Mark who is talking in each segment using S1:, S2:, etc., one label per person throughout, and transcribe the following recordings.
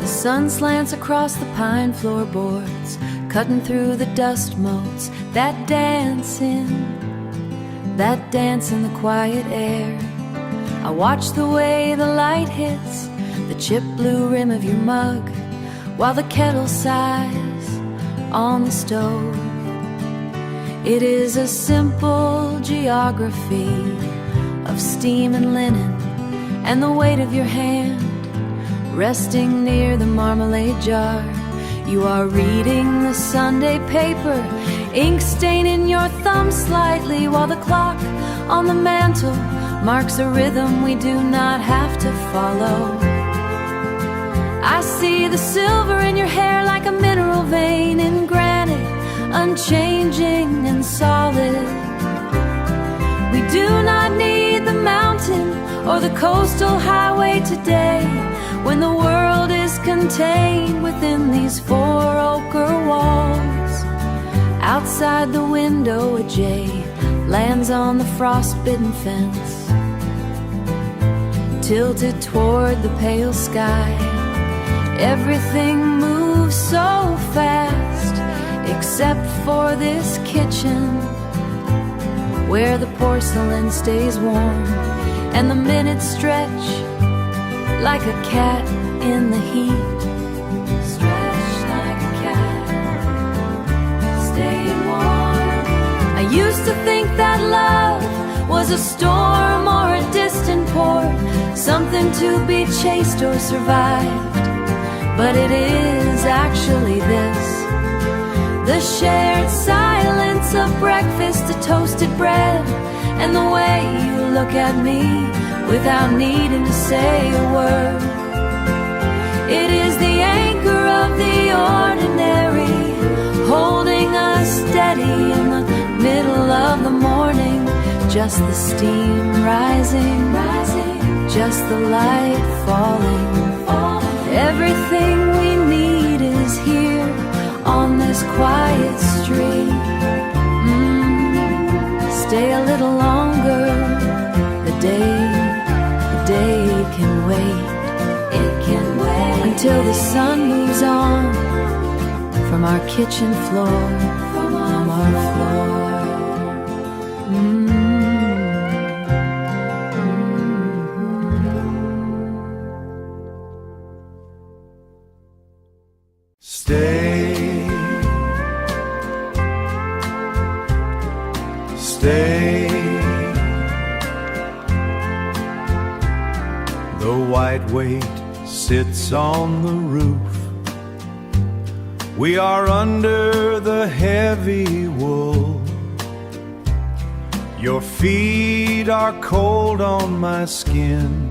S1: The sun slants across the pine floorboards, cutting through the dust motes that dance in the quiet air. I watch the way the light hits the chip blue rim of your mug, while the kettle sighs on the stove. It is a simple geography of steam and linen, and the weight of your hand resting near the marmalade jar. You are reading the Sunday paper, ink staining your thumb slightly, while the clock on the mantle marks a rhythm we do not have to follow. I see the silver in your hair like a mineral vein in granite, unchanging and solid. We do not need the mountain or the coastal highway today, when the world is contained within these four ochre walls. Outside the window, a jay lands on the frostbitten fence, tilted toward the pale sky. Everything moves so fast, except for this kitchen, where the porcelain stays warm and the minutes stretch like a cat in the heat. Stretch like a cat, staying warm. I used to think that love was a storm or a distant port, something to be chased or survived. But it is actually this: the shared silence of breakfast, the toasted bread, and the way you look at me without needing to say a word. It is the anchor of the ordinary, holding us steady in the middle of the morning. Just the steam rising, just the light falling. Everything we need is here on this quiet street. Stay a little longer, the day can wait. It can wait until the sun moves on from our kitchen floor, from our floor.
S2: Stay. The white weight sits on the roof. We are under the heavy wool. Your feet are cold on my skin.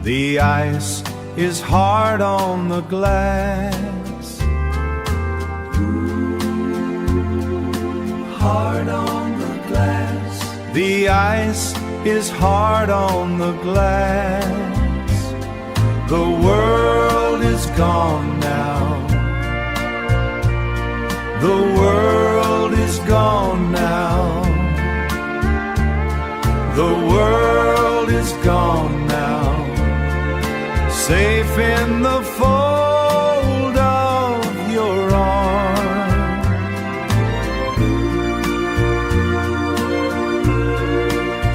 S2: The ice is hard on the glass. Hard on the glass. The ice is hard on the glass. The world is gone now. The world is gone now. The world is gone now. Safe in the fold of your arm.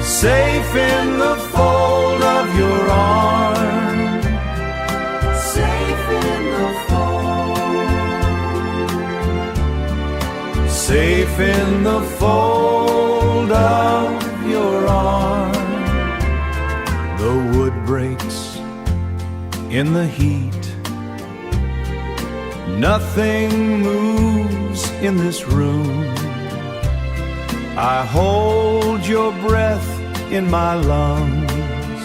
S2: Safe in the fold of your arm. Safe in the fold. Safe in the fold of your arm. The wood breaks in the heat. Nothing moves in this room. I hold your breath in my lungs.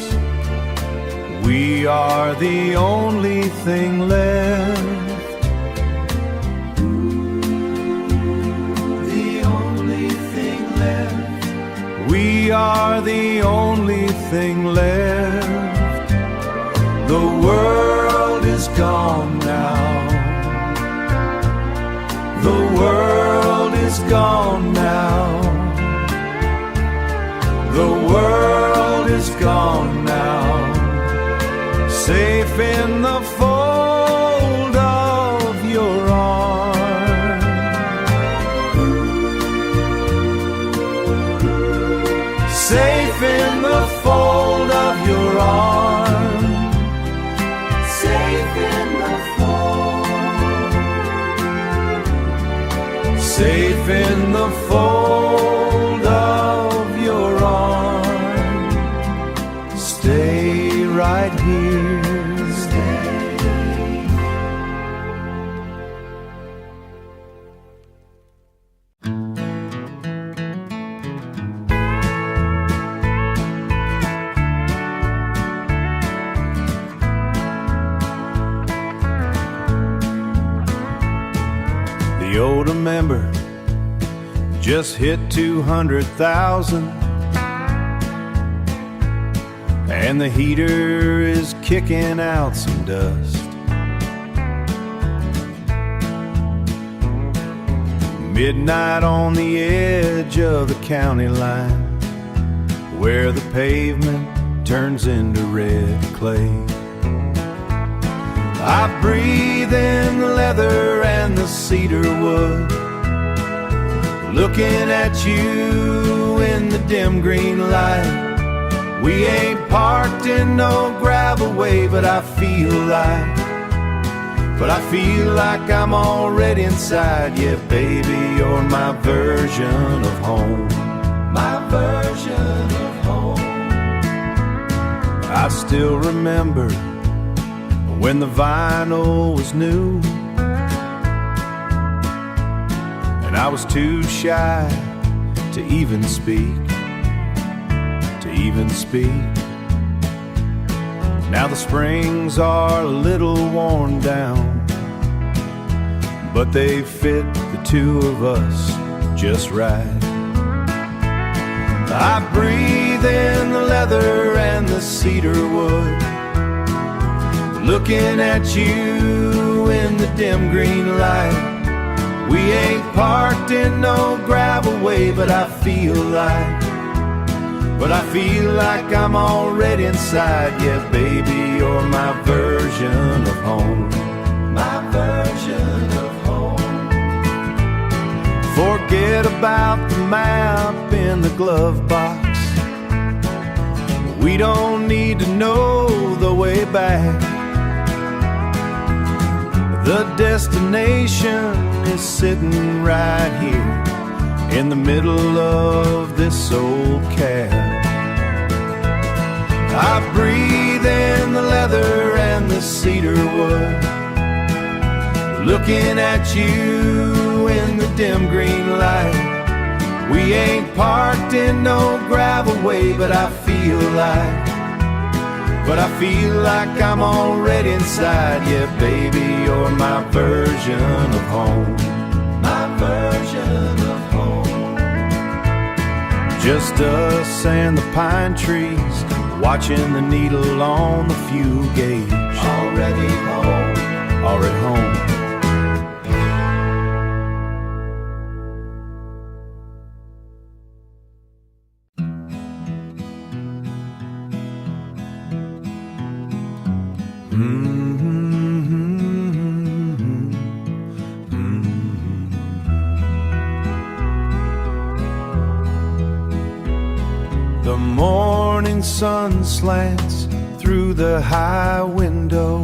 S2: We are the only thing left. The only thing left. We are the only thing left. The world is gone now. The world is gone now. The world is gone now. safe in the fold of your arms, safe in the fold of your arms, safe in the fold, safe in the fold of your arms. Stay right here, stay. The older member just hit 200,000, and the heater is kicking out some dust. Midnight on the edge of the county line, where the pavement turns into red clay. I breathe in the leather and the cedar wood, looking at you in the dim green light. We ain't parked in no gravel way, but I feel like I'm already inside. Yeah, baby, you're my version of home, my version of home. I still remember when the vinyl was new, and I was too shy to even speak, Now the springs are a little worn down, but they fit the two of us just right. I breathe in the leather and the cedar wood, looking at you in the dim green light. We ain't parked in no gravel way, but I feel like I'm already inside. Yeah, baby, you're my version of home, my version of home. Forget about the map in the glove box. We don't need to know the way back. The destination is sitting right here in the middle of this old cab. I breathe in the leather and the cedar wood, looking at you in the dim green light. We ain't parked in no gravel way, but I feel like I'm already inside. Yeah, baby, you're my version of home, my version of home. Just us and the pine trees, watching the needle on the fuel gauge. Already home, already home. The morning sun slants through the high window.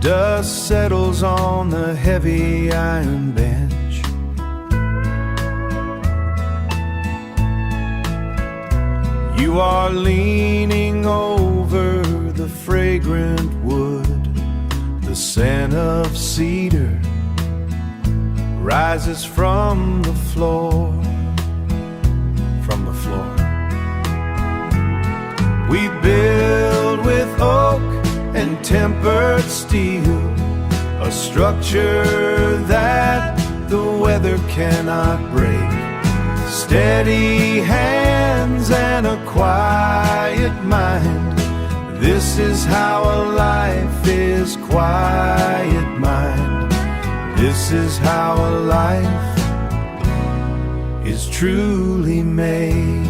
S2: Dust settles on the heavy iron bench. You are leaning over the fragrant wood. The scent of cedar rises from the floor, from the floor. We build with oak and tempered steel, a structure that the weather cannot break. Steady hands and a quiet mind. This is how a life is, quiet mind. This is how a life is truly made.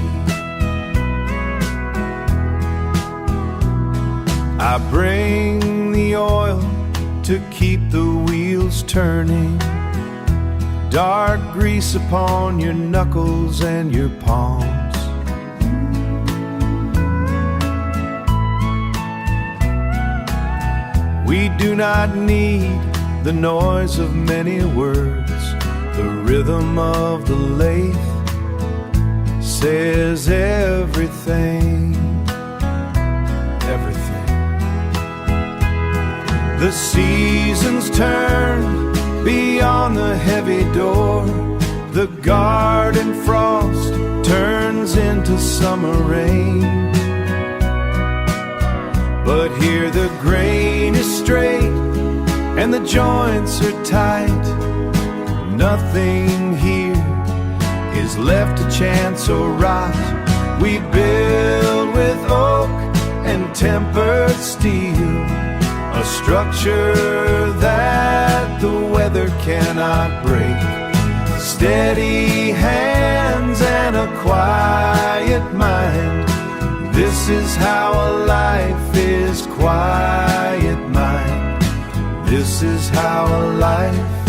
S2: I bring the oil to keep the wheels turning, dark grease upon your knuckles and your palms. We do not need the noise of many words. The rhythm of the lathe says everything, everything. The seasons turn beyond the heavy door. The garden frost turns into summer rain. But here the grain is straight and the joints are tight. Nothing here is left to chance or rot. We build with oak and tempered steel, a structure that the weather cannot break. Steady hands and a quiet mind. This is how a life is, quiet mind. This is how a life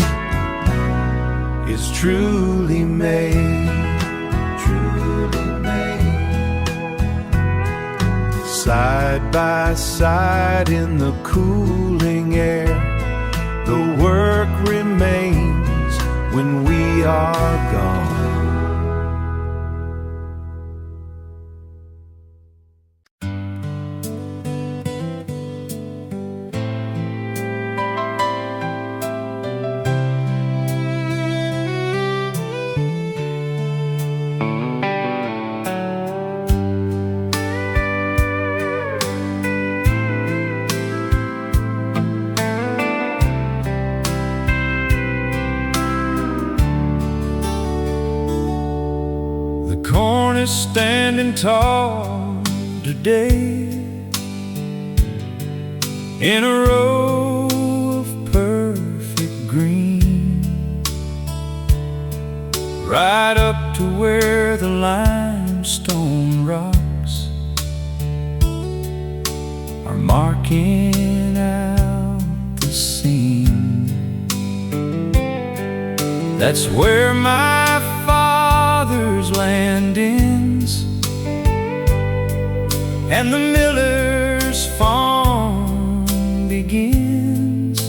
S2: is truly made, truly made. Side by side in the cooling air, the work remains when we are gone. Standing tall today in a row of perfect green, right up to where the limestone rocks are marking out the scene. That's where my father's land ends and the miller's farm begins,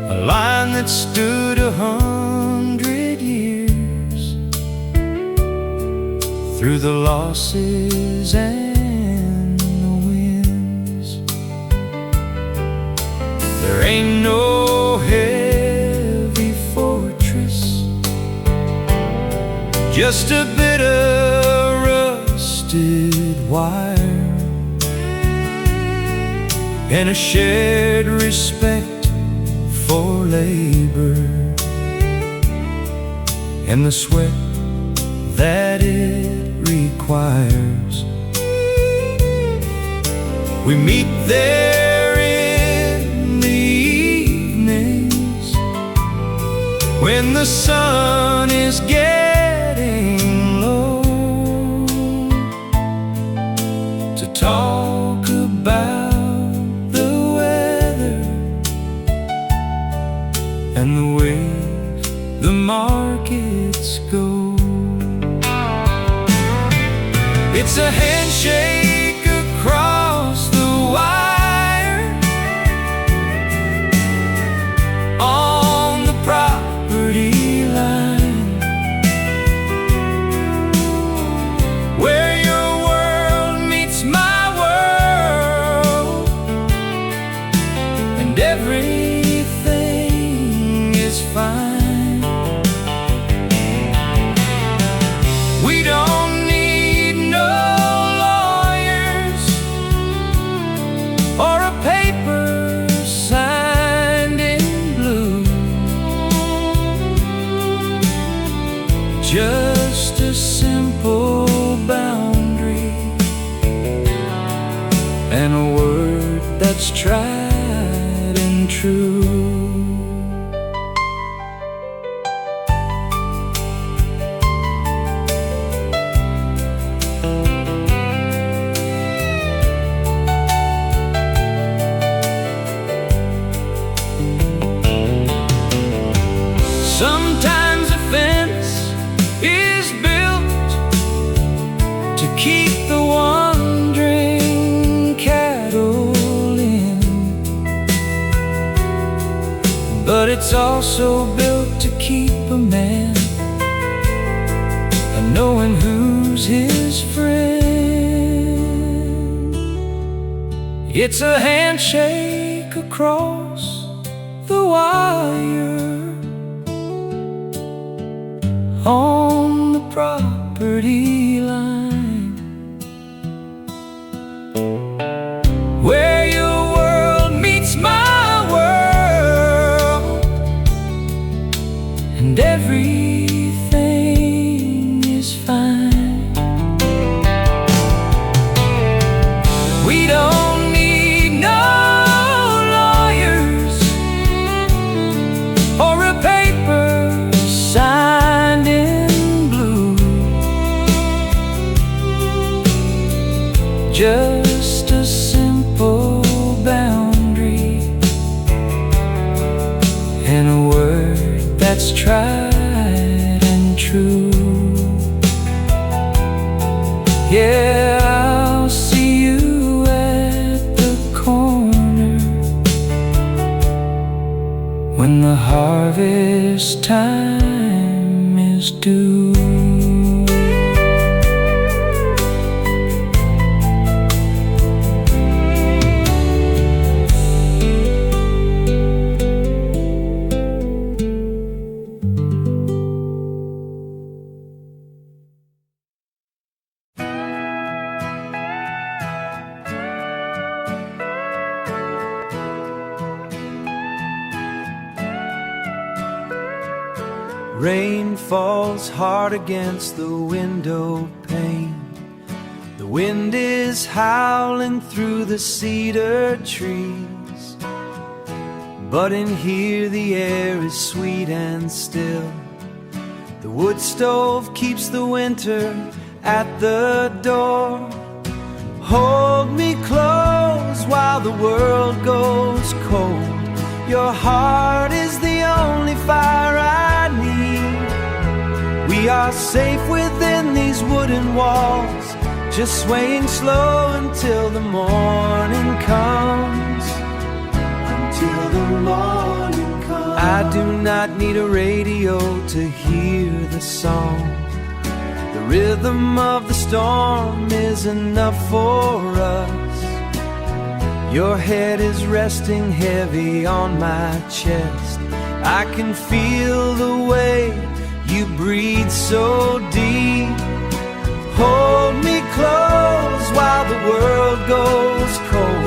S2: a line that stood 100 years through the losses and the wins. There ain't no heavy fortress, just a bit of rusted wire and a shared respect for labor and the sweat that it requires. We meet there in the evenings when the sun is getting low, to talk about the weather and the way the markets go. It's a handshake across the wire on the property line, where your world meets my world and everything is fine. We don't need no lawyers or a paper signed in blue, just a simple boundary and a word that's tried and true.
S3: it's also built to keep a man and knowing who's his friend. It's a handshake across the wire on the property line, where your world meets my world, and everything is fine. We don't need no lawyers or a paper signed in blue, just a simple boundary and a word that's tried and true. Yeah, I'll see you at the corner when the harvest time is due.
S2: Rain falls hard against the window pane. The wind is howling through the cedar trees, but in here the air is sweet and still. The wood stove keeps the winter at the door. Hold me close while the world goes cold. Your heart is the only fire I need. We are safe within these wooden walls, just swaying slow until the morning comes. Until the morning comes. I do not need a radio to hear the song. The rhythm of the storm is enough for us. Your head is resting heavy on my chest. I can feel the way you breathe so deep. Hold me close while the world goes cold.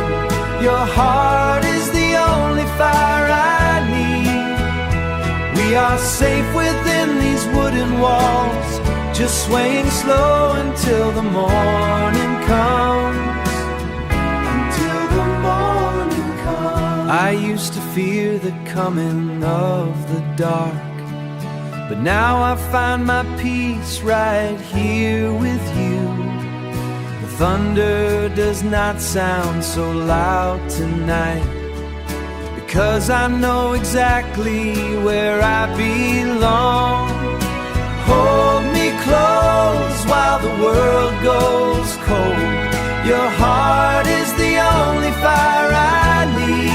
S2: Your heart is the only fire I need. We are safe within these wooden walls, just swaying slow until the morning comes. I used to fear the coming of the dark, but now I find my peace right here with you. The thunder does not sound so loud tonight, because I know exactly where I belong. Hold me close while the world goes cold. Your heart is the only fire I need.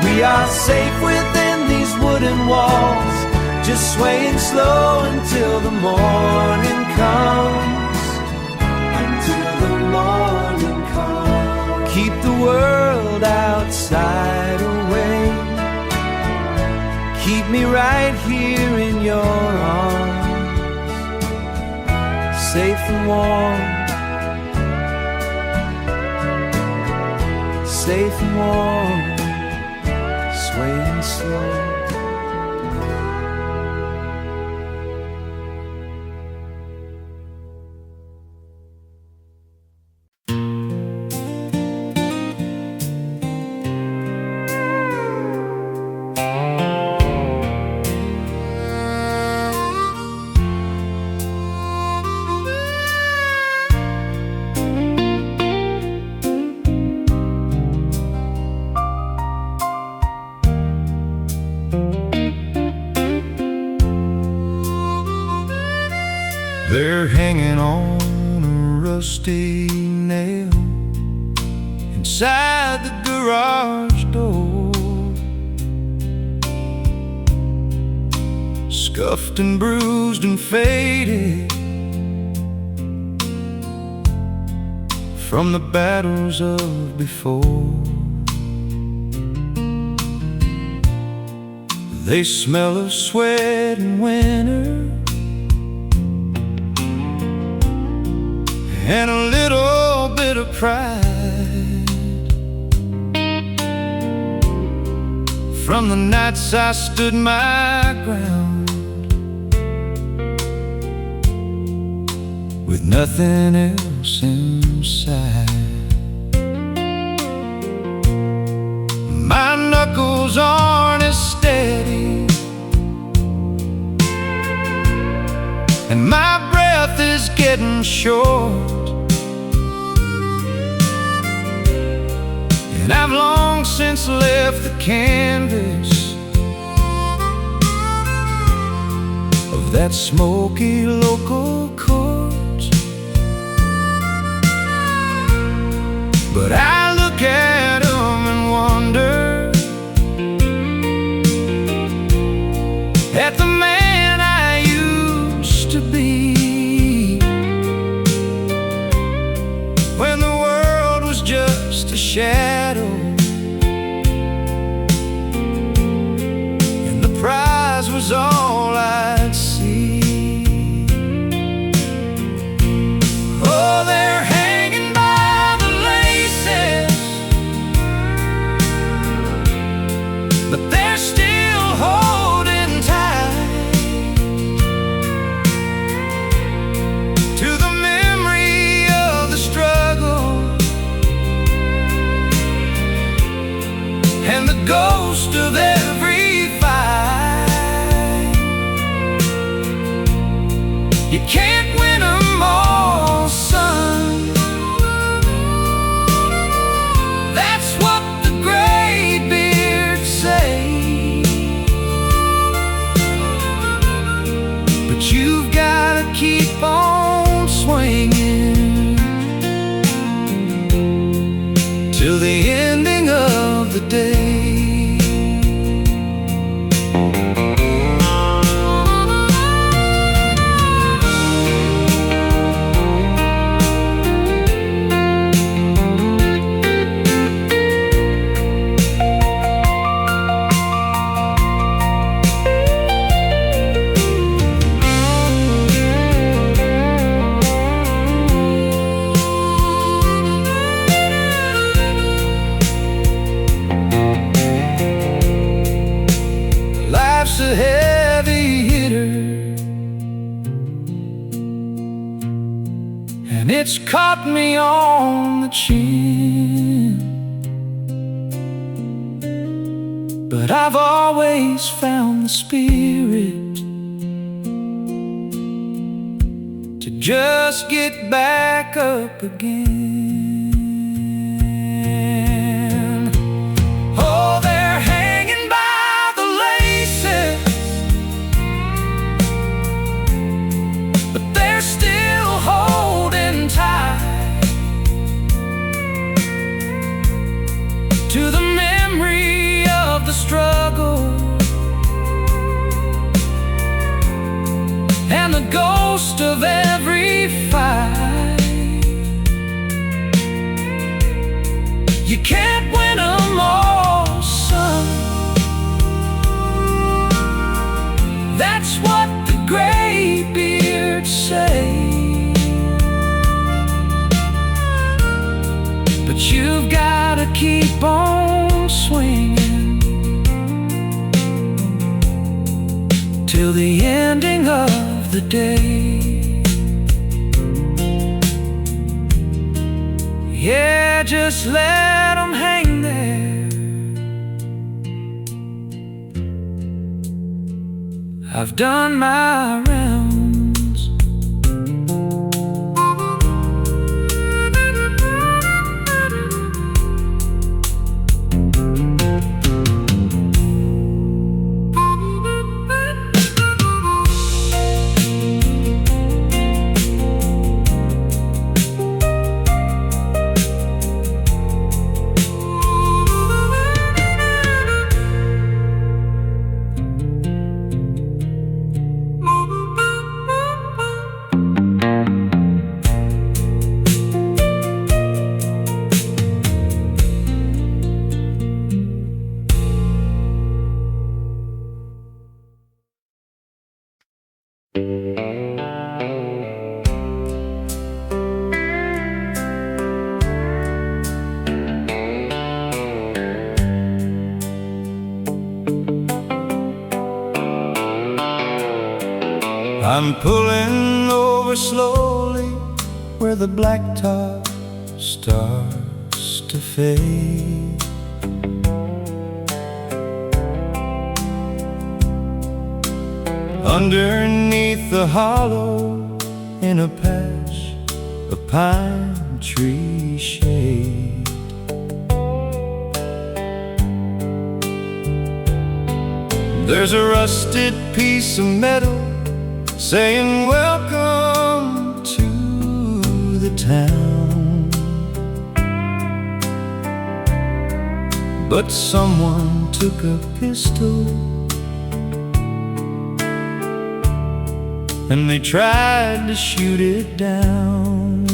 S2: We are safe within these wooden walls, just swaying slow until the morning comes. Until the morning comes. Keep the world outside away. Keep me right here in your arms, safe and warm. Safe and warm, swaying slow.
S3: They're hanging on a rusty nail inside the garage door.
S2: scuffed and bruised and faded from the battles of before. They smell of sweat and winter, and a little bit of pride from the nights I stood my ground with nothing else inside. My knuckles aren't as steady, and my breath is getting short, and I've long since left the canvas of that smoky local court. But I look at them and wonder at the man I used to be, when the world was just a shadow and the prize was all I'd see. Oh, they're hanging by the laces, but they're still holding tight to the memory of the struggle and the ghost of every fight. You can't win 'em all, son. That's what the graybeards say. But you've gotta keep on swinging till the ending of the day. Life's a heavy hitter, and it's caught me on the chin. But I've always found the spirit to just get back up again. Oh, they're hanging by the laces, but they're still holding tight to the memory of the struggle and the ghost of every fight. You can't win 'em all, son. That's what the graybeards say. But you've gotta keep on swinging till the ending of the day. Yeah, just let 'em hang there. I've done my rounds. I'm pulling over slowly where the blacktop starts to fade. Underneath the hollow in a patch of pine tree shade, there's a rusted piece of metal saying welcome to the town. But someone took a pistol and they tried to shoot it down.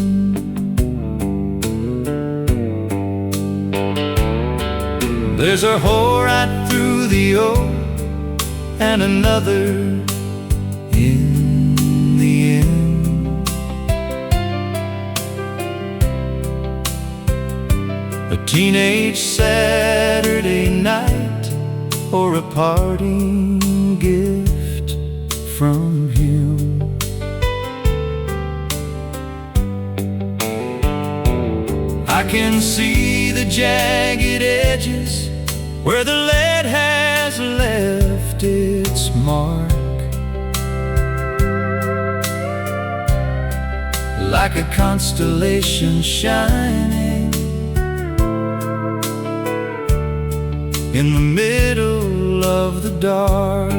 S2: There's a hole right through the oak and another in the end. A teenage Saturday night or a parting gift from him. I can see the jagged edges where the lead has left its mark, like a constellation shining in the middle of the dark.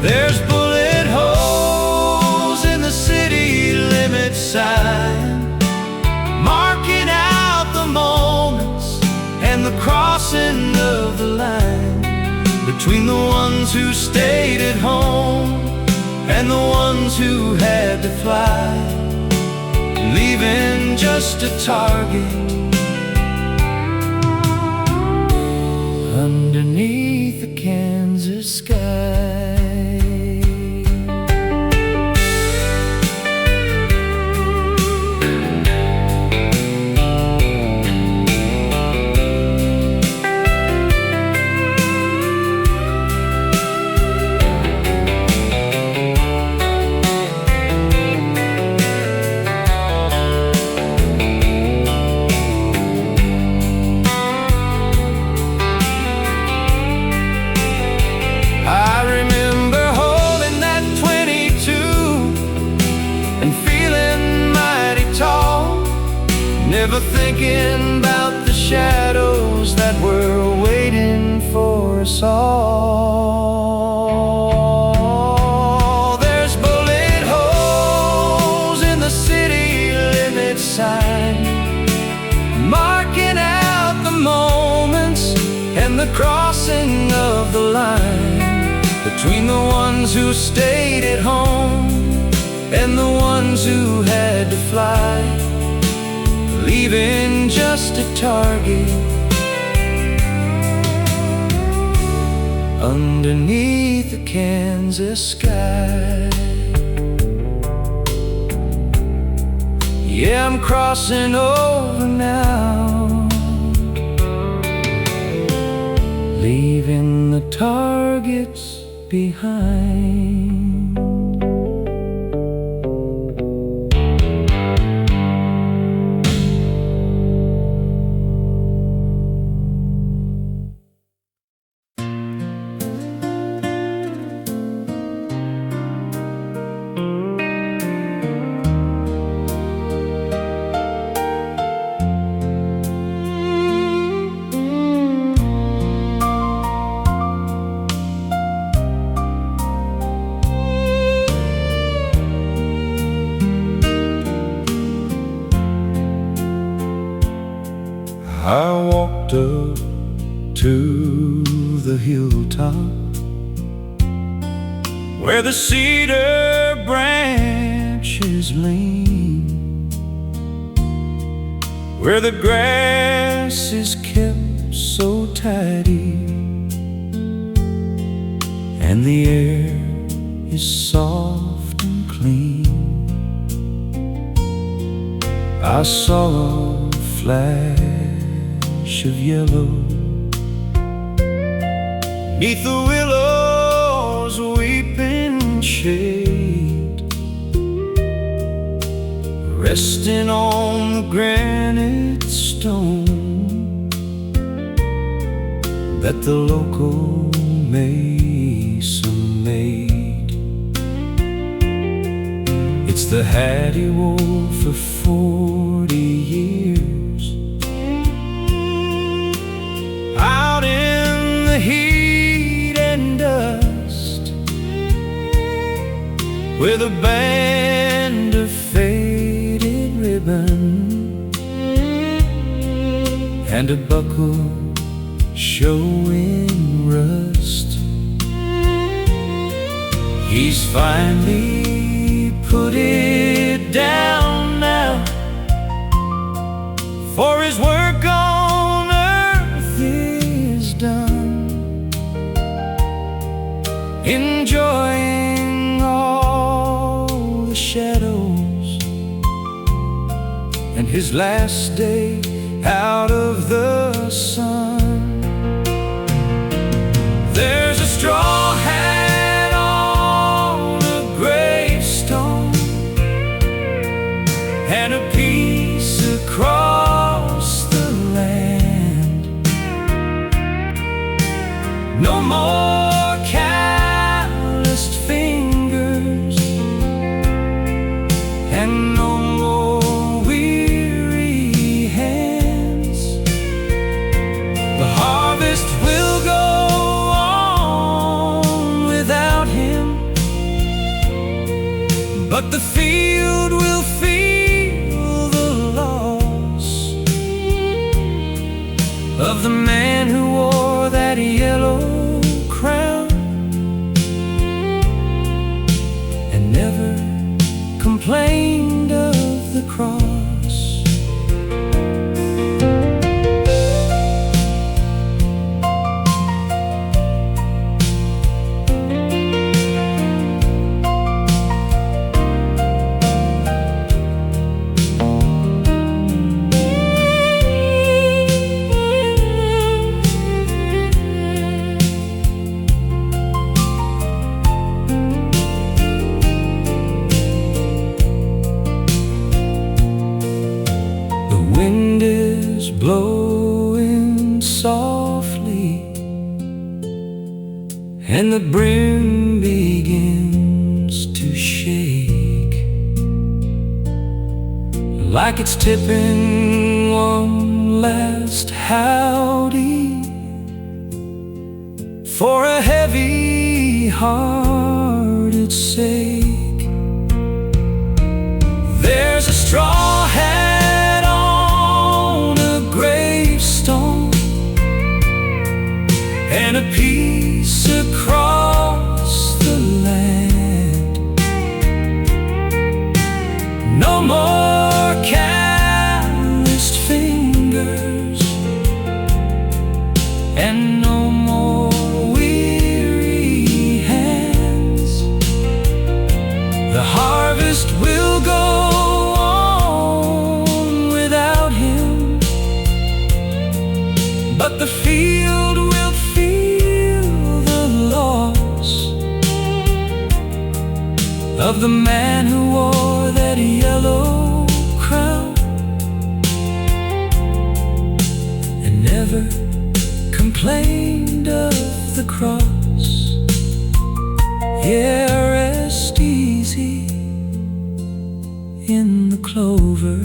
S2: There's bullet holes in the city limit sign, marking out the moments and the crossing of the line between the ones who stayed at home and the ones who had to fly, leaving just a target underneath the Kansas sky. Never thinking about the shadows that were waiting for us all. There's bullet holes in the city limit sign, marking out the moments and the crossing of the line between the ones who stayed at home and the ones who had to fly, leaving just a target underneath the Kansas sky. Yeah, I'm crossing over now, leaving the targets behind. I walked up to the hilltop where the cedar branches lean, where the grass is kept so tidy and the air is soft and clean. I saw a flash of yellow 'neath the willows' weeping shade, resting on the granite stone that the local mesa made. It's the hat he wore for 40 years, out in the heat and dust, with a band of faded ribbon and a buckle showing rust. He's finally put it down now, for his work on earth is done, enjoying all the shadows and his last day out of the sun. There's a straw hat on a gravestone and a piece across the land. No more calloused fingers and no more weary hands. The harvest will go on without him, but the field will feel the loss of the man who wore that yellow crown and never complained of the cross. Wind is blowing softly, and the brim begins to shake, like it's tipping one last howdy for a heavy-hearted sake. There's a straw hat on a gravestone and a piece across the land. No more calloused fingers and no more weary hands. The harvest will go on without him, but the field will feel the loss of the man who wore that yellow crown and never complained of the cross. Yeah, rest easy in the clover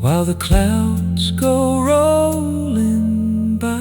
S2: while the clouds go rolling by.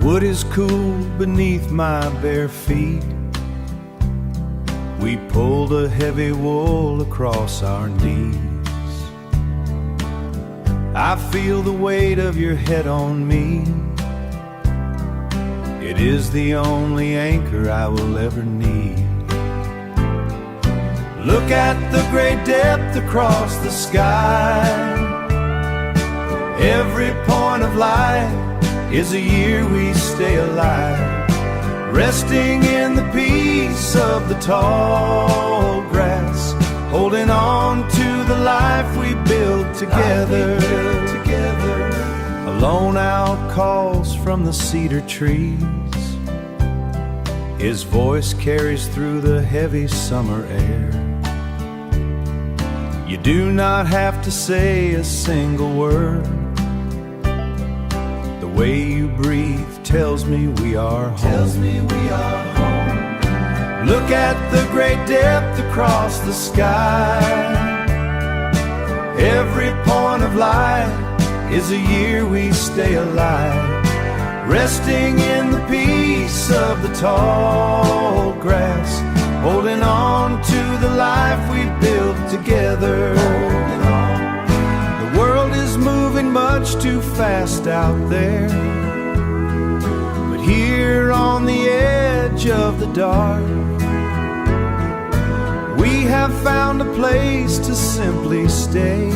S2: Wood is cool beneath my bare feet. We pulled a heavy wool across our knees. I feel the weight of your head on me. It is the only anchor I will ever need. Look at the great depth across the sky. Every point of light is a year we stay alive, resting in the peace of the tall grass, holding on to the life we built together. A lone owl calls from the cedar trees. His voice carries through the heavy summer air. You do not have to say a single word. The way you breathe tells me we are home. Look at the great depth across the sky. Every point of light is a year we stay alive, resting in the peace of the tall grass, holding on to the life we built together. The world is moving much too fast out there, but here on the edge of the dark, we have found a place to simply stay.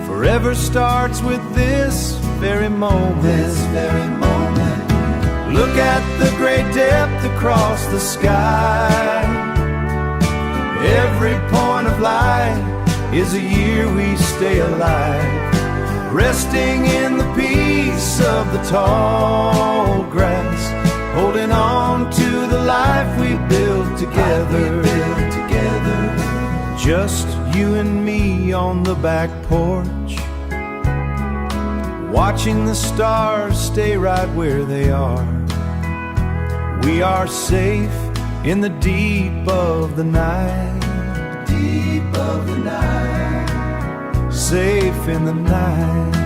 S2: Forever starts with this very moment. Look at the great depth across the sky. Every point of light is a year we stay alive, resting in the peace of the tall grass, holding on to the life we built together. Just you and me on the back porch, watching the stars stay right where they are. We are safe in the deep of the night. Safe in the night.